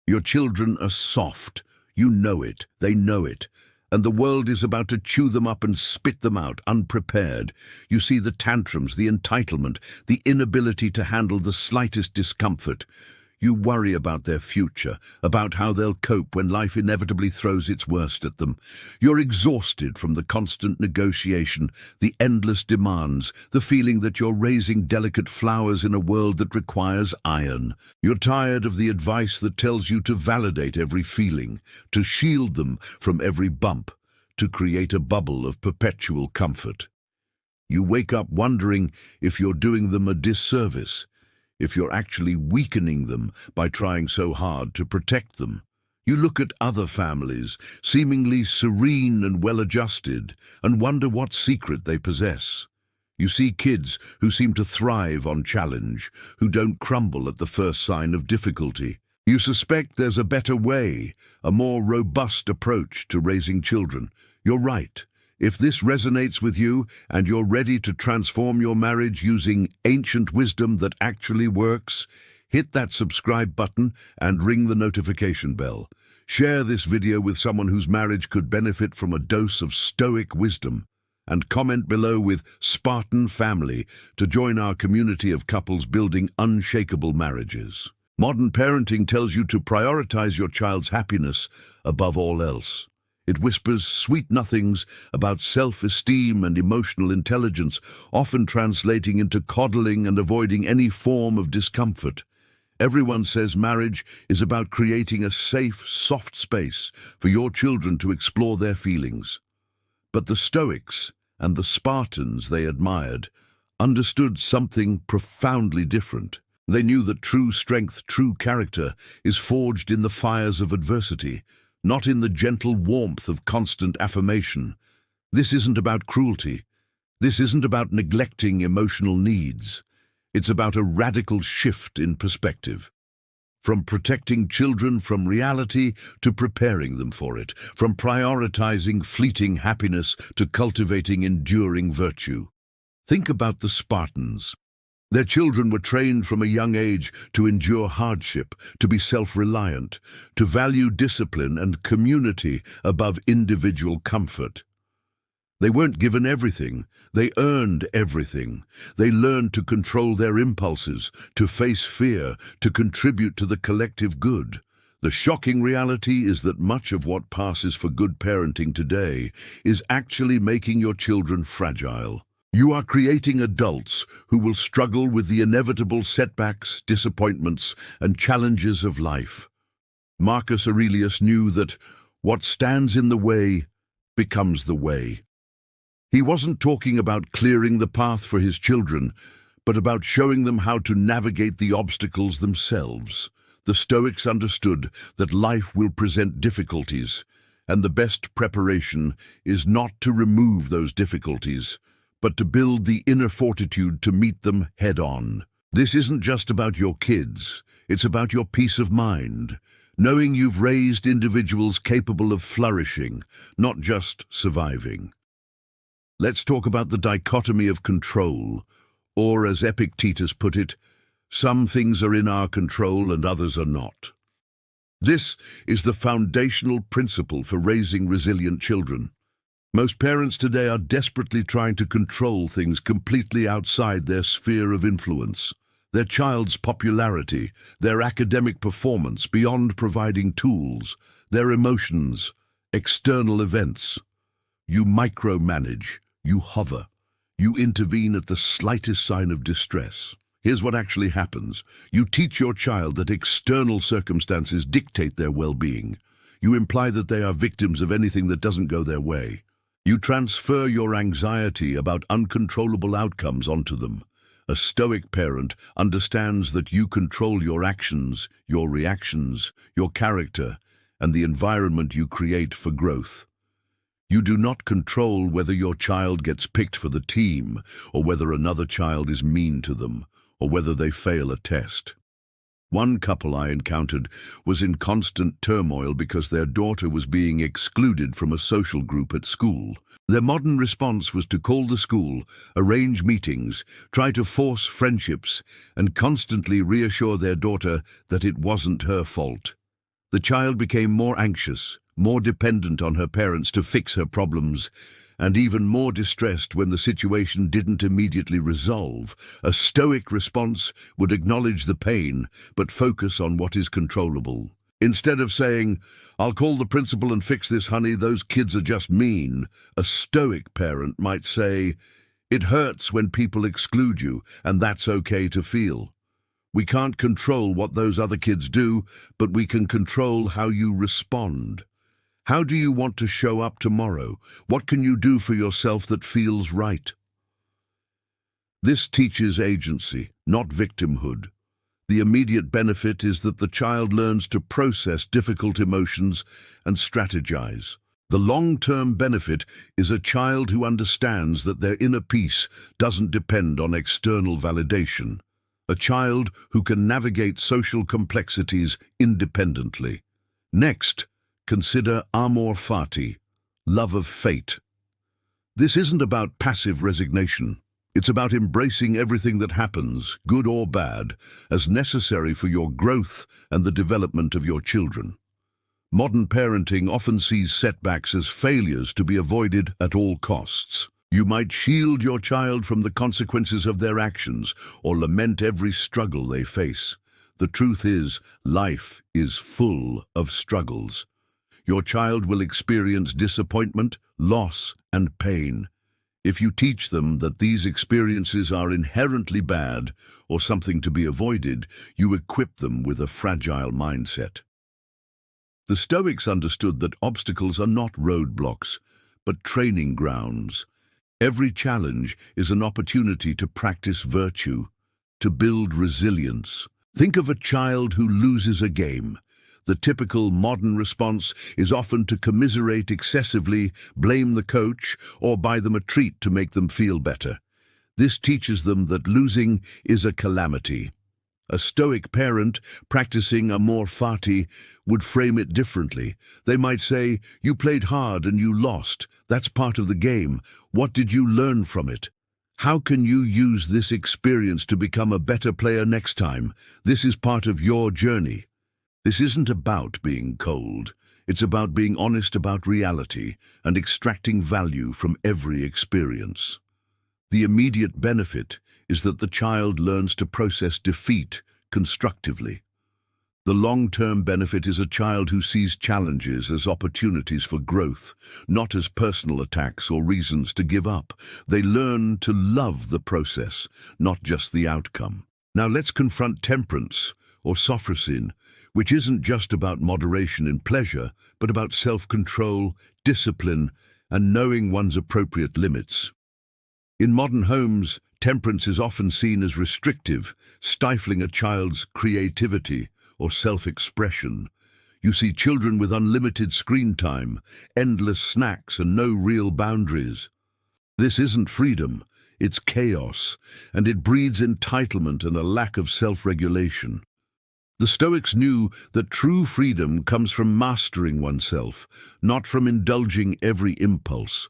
Your children are soft. You know it. They know it. And the world is about to chew them up and spit them out, unprepared. You see the tantrums, the entitlement, the inability to handle the slightest discomfort. You worry about their future, about how they'll cope when life inevitably throws its worst at them. You're exhausted from the constant negotiation, the endless demands, the feeling that you're raising delicate flowers in a world that requires iron. You're tired of the advice that tells you to validate every feeling, to shield them from every bump, to create a bubble of perpetual comfort. You wake up wondering if you're doing them a disservice, if you're actually weakening them by trying so hard to protect them. You look at other families, seemingly serene and well-adjusted, and wonder what secret they possess. You see kids who seem to thrive on challenge, who don't crumble at the first sign of difficulty. You suspect there's a better way, a more robust approach to raising children. You're right. If this resonates with you and you're ready to transform your marriage using ancient wisdom that actually works, hit that subscribe button and ring the notification bell. Share this video with someone whose marriage could benefit from a dose of Stoic wisdom. And comment below with Spartan family to join our community of couples building unshakable marriages. Modern parenting tells you to prioritize your child's happiness above all else. It whispers sweet nothings about self-esteem and emotional intelligence, often translating into coddling and avoiding any form of discomfort. Everyone says marriage is about creating a safe, soft space for your children to explore their feelings. But the Stoics and the Spartans they admired understood something profoundly different. They knew that true strength, true character, is forged in the fires of adversity, not in the gentle warmth of constant affirmation. This isn't about cruelty. This isn't about neglecting emotional needs. It's about a radical shift in perspective. From protecting children from reality to preparing them for it, from prioritizing fleeting happiness to cultivating enduring virtue. Think about the Spartans. Their children were trained from a young age to endure hardship, to be self-reliant, to value discipline and community above individual comfort. They weren't given everything, they earned everything. They learned to control their impulses, to face fear, to contribute to the collective good. The shocking reality is that much of what passes for good parenting today is actually making your children fragile. You are creating adults who will struggle with the inevitable setbacks, disappointments, and challenges of life. Marcus Aurelius knew that what stands in the way becomes the way. He wasn't talking about clearing the path for his children, but about showing them how to navigate the obstacles themselves. The Stoics understood that life will present difficulties, and the best preparation is not to remove those difficulties, but to build the inner fortitude to meet them head-on. This isn't just about your kids, it's about your peace of mind, knowing you've raised individuals capable of flourishing, not just surviving. Let's talk about the dichotomy of control, or as Epictetus put it, some things are in our control and others are not. This is the foundational principle for raising resilient children. Most parents today are desperately trying to control things completely outside their sphere of influence. Their child's popularity, their academic performance beyond providing tools, their emotions, external events. You micromanage, you hover, you intervene at the slightest sign of distress. Here's what actually happens. You teach your child that external circumstances dictate their well-being. You imply that they are victims of anything that doesn't go their way. You transfer your anxiety about uncontrollable outcomes onto them. A Stoic parent understands that you control your actions, your reactions, your character, and the environment you create for growth. You do not control whether your child gets picked for the team, or whether another child is mean to them, or whether they fail a test. One couple I encountered was in constant turmoil because their daughter was being excluded from a social group at school. Their modern response was to call the school, arrange meetings, try to force friendships, and constantly reassure their daughter that it wasn't her fault. The child became more anxious, more dependent on her parents to fix her problems, and even more distressed when the situation didn't immediately resolve. A Stoic response would acknowledge the pain, but focus on what is controllable. Instead of saying, "I'll call the principal and fix this, honey, those kids are just mean," a Stoic parent might say, "It hurts when people exclude you, and that's okay to feel. We can't control what those other kids do, but we can control how you respond. How do you want to show up tomorrow? What can you do for yourself that feels right?" This teaches agency, not victimhood. The immediate benefit is that the child learns to process difficult emotions and strategize. The long-term benefit is a child who understands that their inner peace doesn't depend on external validation. A child who can navigate social complexities independently. Next, consider amor fati, love of fate. This isn't about passive resignation. It's about embracing everything that happens, good or bad, as necessary for your growth and the development of your children. Modern parenting often sees setbacks as failures to be avoided at all costs. You might shield your child from the consequences of their actions or lament every struggle they face. The truth is, life is full of struggles. Your child will experience disappointment, loss, and pain. If you teach them that these experiences are inherently bad or something to be avoided, you equip them with a fragile mindset. The Stoics understood that obstacles are not roadblocks, but training grounds. Every challenge is an opportunity to practice virtue, to build resilience. Think of a child who loses a game. The typical modern response is often to commiserate excessively, blame the coach, or buy them a treat to make them feel better. This teaches them that losing is a calamity. A Stoic parent practicing amor fati would frame it differently. They might say, "You played hard and you lost. That's part of the game. What did you learn from it? How can you use this experience to become a better player next time? This is part of your journey." This isn't about being cold. It's about being honest about reality and extracting value from every experience. The immediate benefit is that the child learns to process defeat constructively. The long-term benefit is a child who sees challenges as opportunities for growth, not as personal attacks or reasons to give up. They learn to love the process, not just the outcome. Now let's confront temperance, or sophrosin, which isn't just about moderation in pleasure, but about self-control, discipline, and knowing one's appropriate limits. In modern homes, temperance is often seen as restrictive, stifling a child's creativity or self-expression. You see children with unlimited screen time, endless snacks, and no real boundaries. This isn't freedom, it's chaos, and it breeds entitlement and a lack of self-regulation. The Stoics knew that true freedom comes from mastering oneself, not from indulging every impulse.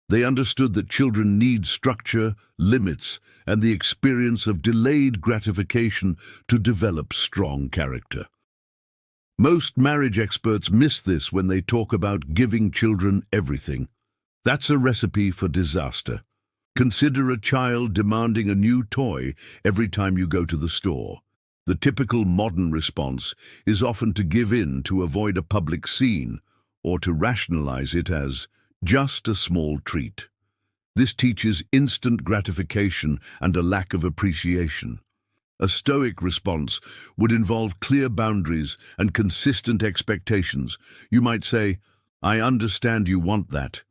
They understood that children need structure, limits, and the experience of delayed gratification to develop strong character. Most marriage experts miss this when they talk about giving children everything. That's a recipe for disaster. Consider a child demanding a new toy every time you go to the store. The typical modern response is often to give in to avoid a public scene or to rationalize it as just a small treat. This teaches instant gratification and a lack of appreciation. A Stoic response would involve clear boundaries and consistent expectations. You might say, "I understand you want that.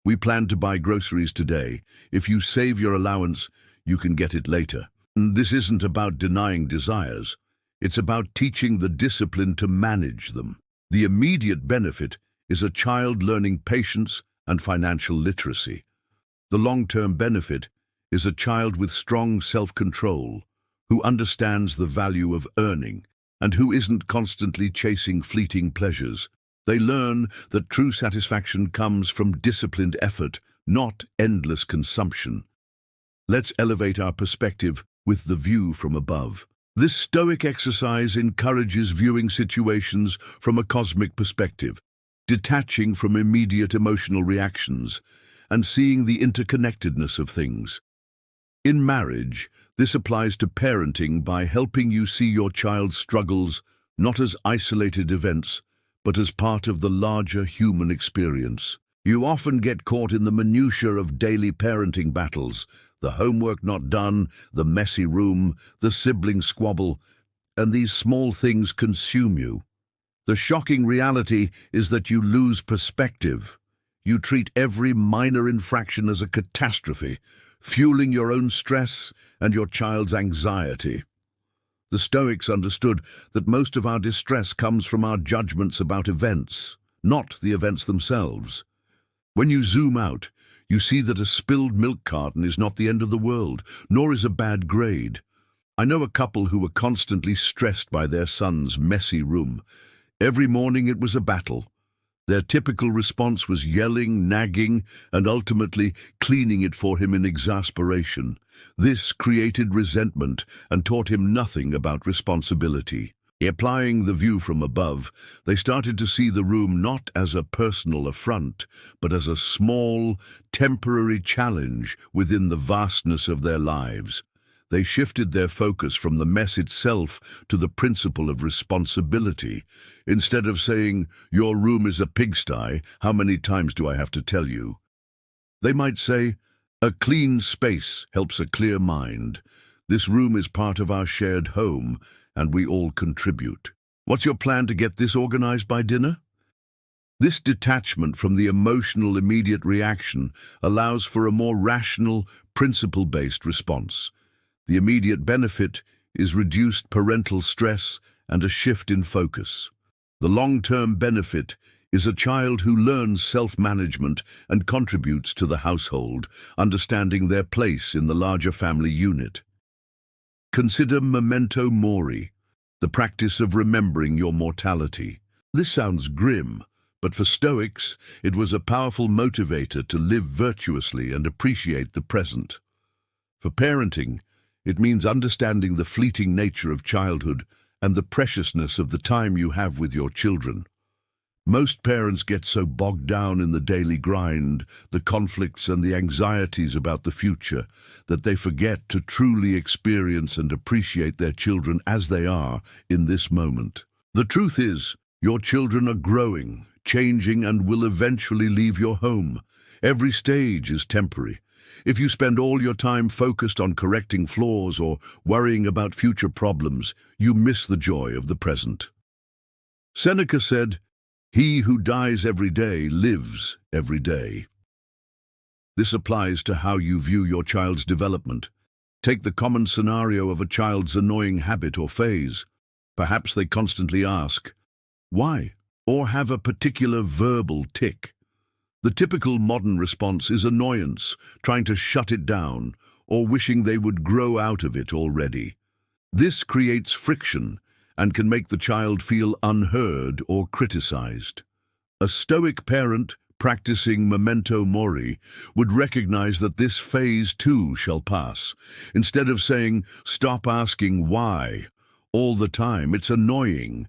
We plan to buy groceries today. If you save your allowance, you can get it later." This isn't about denying desires. It's about teaching the discipline to manage them. The immediate benefit is a child learning patience and financial literacy. The long-term benefit is a child with strong self-control, who understands the value of earning and who isn't constantly chasing fleeting pleasures. They learn that true satisfaction comes from disciplined effort, not endless consumption. Let's elevate our perspective with the view from above. This Stoic exercise encourages viewing situations from a cosmic perspective, detaching from immediate emotional reactions, and seeing the interconnectedness of things. In marriage, this applies to parenting by helping you see your child's struggles not as isolated events, but as part of the larger human experience. You often get caught in the minutiae of daily parenting battles, the homework not done, the messy room, the sibling squabble, and these small things consume you. The shocking reality is that you lose perspective. You treat every minor infraction as a catastrophe, fueling your own stress and your child's anxiety. The Stoics understood that most of our distress comes from our judgments about events, not the events themselves. When you zoom out, you see that a spilled milk carton is not the end of the world, nor is a bad grade. I know a couple who were constantly stressed by their son's messy room. Every morning it was a battle. Their typical response was yelling, nagging, and ultimately cleaning it for him in exasperation. This created resentment and taught him nothing about responsibility. Applying the view from above, they started to see the room not as a personal affront, but as a small, temporary challenge within the vastness of their lives. They shifted their focus from the mess itself to the principle of responsibility. Instead of saying, "Your room is a pigsty, how many times do I have to tell you?" They might say, "A clean space helps a clear mind. This room is part of our shared home, and we all contribute. What's your plan to get this organized by dinner?" This detachment from the emotional immediate reaction allows for a more rational, principle-based response. The immediate benefit is reduced parental stress and a shift in focus. The long-term benefit is a child who learns self-management and contributes to the household, understanding their place in the larger family unit. Consider memento mori, the practice of remembering your mortality. This sounds grim, but for Stoics, it was a powerful motivator to live virtuously and appreciate the present. For parenting, it means understanding the fleeting nature of childhood and the preciousness of the time you have with your children. Most parents get so bogged down in the daily grind, the conflicts and the anxieties about the future, that they forget to truly experience and appreciate their children as they are in this moment. The truth is, your children are growing, changing, and will eventually leave your home. Every stage is temporary. If you spend all your time focused on correcting flaws or worrying about future problems, you miss the joy of the present. Seneca said, "He who dies every day lives every day." This applies to how you view your child's development. Take the common scenario of a child's annoying habit or phase. Perhaps they constantly ask, "Why?" or have a particular verbal tic. The typical modern response is annoyance, trying to shut it down, or wishing they would grow out of it already. This creates friction and can make the child feel unheard or criticized. A Stoic parent practicing memento mori would recognize that this phase too shall pass. Instead of saying, "Stop asking why," all the time, it's annoying.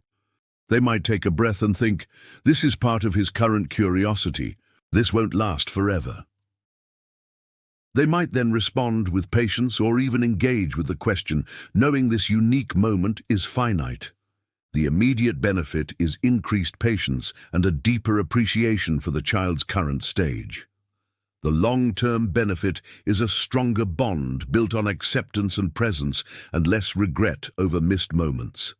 They might take a breath and think, "This is part of his current curiosity. This won't last forever." They might then respond with patience or even engage with the question, knowing this unique moment is finite. The immediate benefit is increased patience and a deeper appreciation for the child's current stage. The long-term benefit is a stronger bond built on acceptance and presence and less regret over missed moments.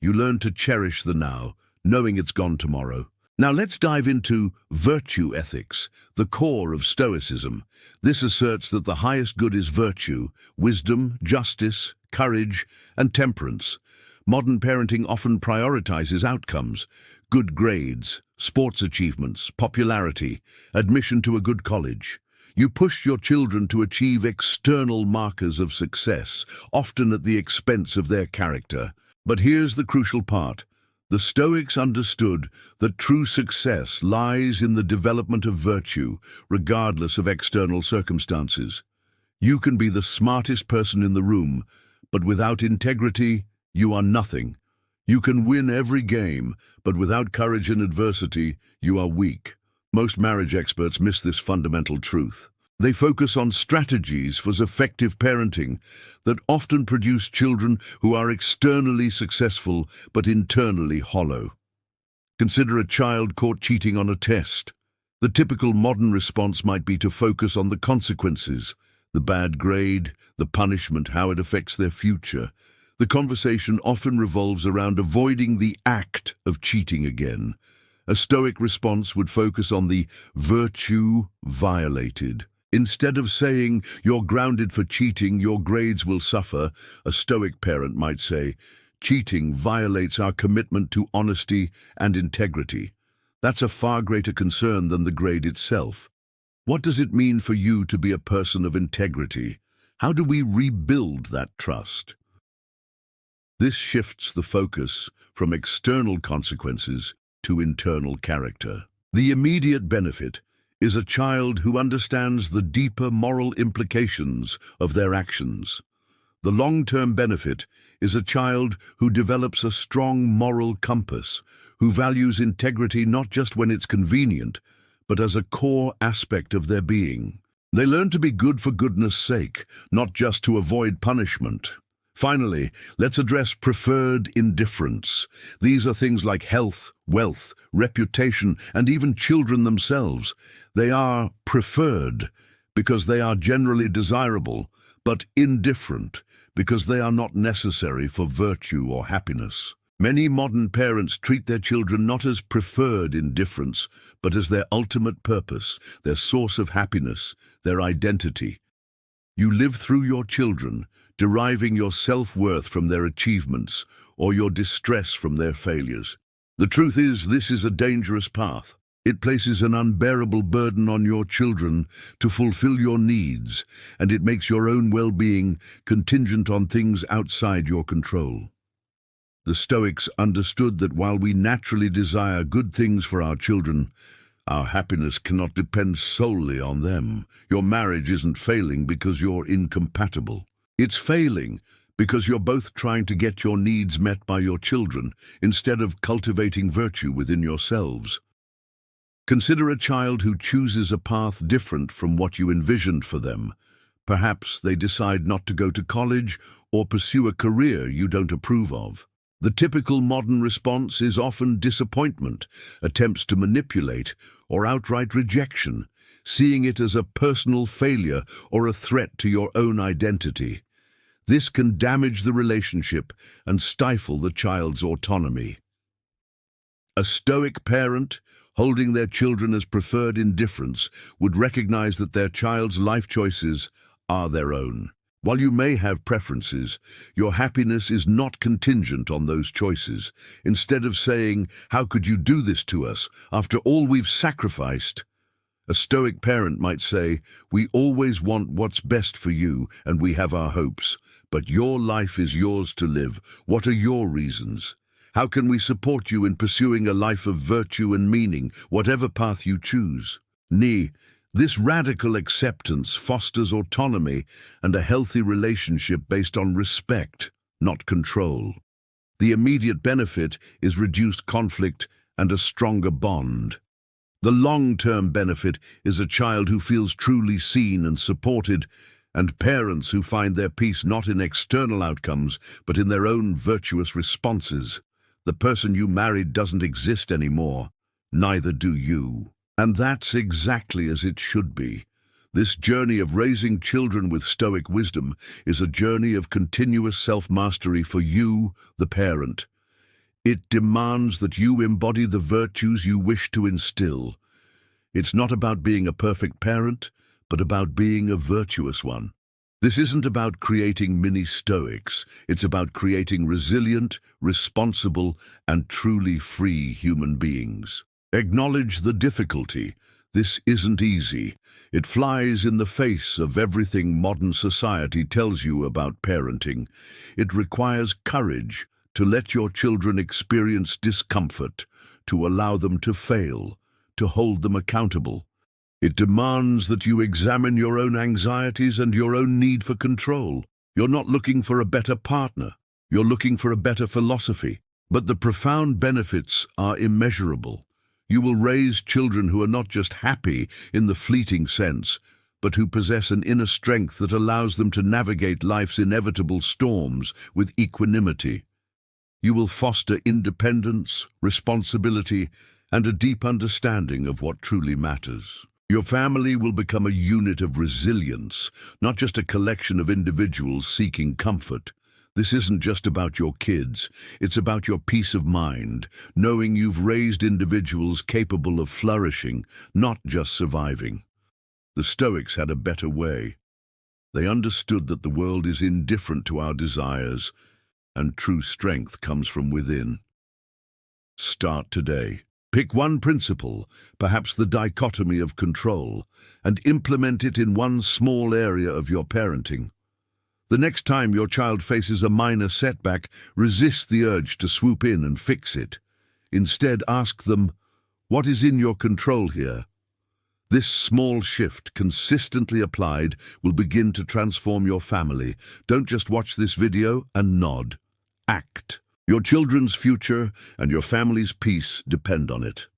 You learn to cherish the now, knowing it's gone tomorrow. Now let's dive into virtue ethics, the core of Stoicism. This asserts that the highest good is virtue, wisdom, justice, courage, and temperance. Modern parenting often prioritizes outcomes: good grades, sports achievements, popularity, admission to a good college. You push your children to achieve external markers of success, often at the expense of their character. But here's the crucial part. The Stoics understood that true success lies in the development of virtue, regardless of external circumstances. You can be the smartest person in the room, But without integrity, you are nothing. You can win every game, but without courage in adversity, you are weak. Most marriage experts miss this fundamental truth. They focus on strategies for effective parenting that often produce children who are externally successful but internally hollow. Consider a child caught cheating on a test. The typical modern response might be to focus on the consequences, the bad grade, the punishment, how it affects their future. The conversation often revolves around avoiding the act of cheating again. A Stoic response would focus on the virtue violated. Instead of saying, "You're grounded for cheating, your grades will suffer," a Stoic parent might say, "Cheating violates our commitment to honesty and integrity." That's a far greater concern than the grade itself. What does it mean for you to be a person of integrity? How do we rebuild that trust? This shifts the focus from external consequences to internal character. The immediate benefit is a child who understands the deeper moral implications of their actions. The long-term benefit is a child who develops a strong moral compass, who values integrity not just when it's convenient, but as a core aspect of their being. They learn to be good for goodness' sake, not just to avoid punishment. Finally, let's address preferred indifference. These are things like health, wealth, reputation, and even children themselves. They are preferred because they are generally desirable, but indifferent because they are not necessary for virtue or happiness. Many modern parents treat their children not as preferred indifference, but as their ultimate purpose, their source of happiness, their identity. You live through your children, deriving your self-worth from their achievements or your distress from their failures. The truth is, this is a dangerous path. It places an unbearable burden on your children to fulfill your needs, and it makes your own well-being contingent on things outside your control. The Stoics understood that while we naturally desire good things for our children, our happiness cannot depend solely on them. Your marriage isn't failing because you're incompatible. It's failing because you're both trying to get your needs met by your children instead of cultivating virtue within yourselves. Consider a child who chooses a path different from what you envisioned for them. Perhaps they decide not to go to college or pursue a career you don't approve of. The typical modern response is often disappointment, attempts to manipulate, or outright rejection, seeing it as a personal failure or a threat to your own identity. This can damage the relationship and stifle the child's autonomy. A Stoic parent, holding their children as preferred indifference, would recognize that their child's life choices are their own. While you may have preferences, your happiness is not contingent on those choices. Instead of saying, "How could you do this to us, after all we've sacrificed?" a Stoic parent might say, "We always want what's best for you, and we have our hopes. But your life is yours to live. What are your reasons? How can we support you in pursuing a life of virtue and meaning, whatever path you choose?" This radical acceptance fosters autonomy and a healthy relationship based on respect, not control. The immediate benefit is reduced conflict and a stronger bond. The long-term benefit is a child who feels truly seen and supported, and parents who find their peace not in external outcomes, but in their own virtuous responses. The person you married doesn't exist anymore, neither do you. And that's exactly as it should be. This journey of raising children with Stoic wisdom is a journey of continuous self-mastery for you, the parent. It demands that you embody the virtues you wish to instill. It's not about being a perfect parent, but about being a virtuous one. This isn't about creating mini Stoics. It's about creating resilient, responsible, and truly free human beings. Acknowledge the difficulty. This isn't easy. It flies in the face of everything modern society tells you about parenting. It requires courage to let your children experience discomfort, to allow them to fail, to hold them accountable. It demands that you examine your own anxieties and your own need for control. You're not looking for a better partner. You're looking for a better philosophy. But the profound benefits are immeasurable. You will raise children who are not just happy in the fleeting sense, but who possess an inner strength that allows them to navigate life's inevitable storms with equanimity. You will foster independence, responsibility, and a deep understanding of what truly matters. Your family will become a unit of resilience, not just a collection of individuals seeking comfort. This isn't just about your kids, it's about your peace of mind, knowing you've raised individuals capable of flourishing, not just surviving. The Stoics had a better way. They understood that the world is indifferent to our desires, and true strength comes from within. Start today. Pick one principle, perhaps the dichotomy of control, and implement it in one small area of your parenting. The next time your child faces a minor setback, resist the urge to swoop in and fix it. Instead, ask them, "What is in your control here?" This small shift, consistently applied, will begin to transform your family. Don't just watch this video and nod. Act. Your children's future and your family's peace depend on it.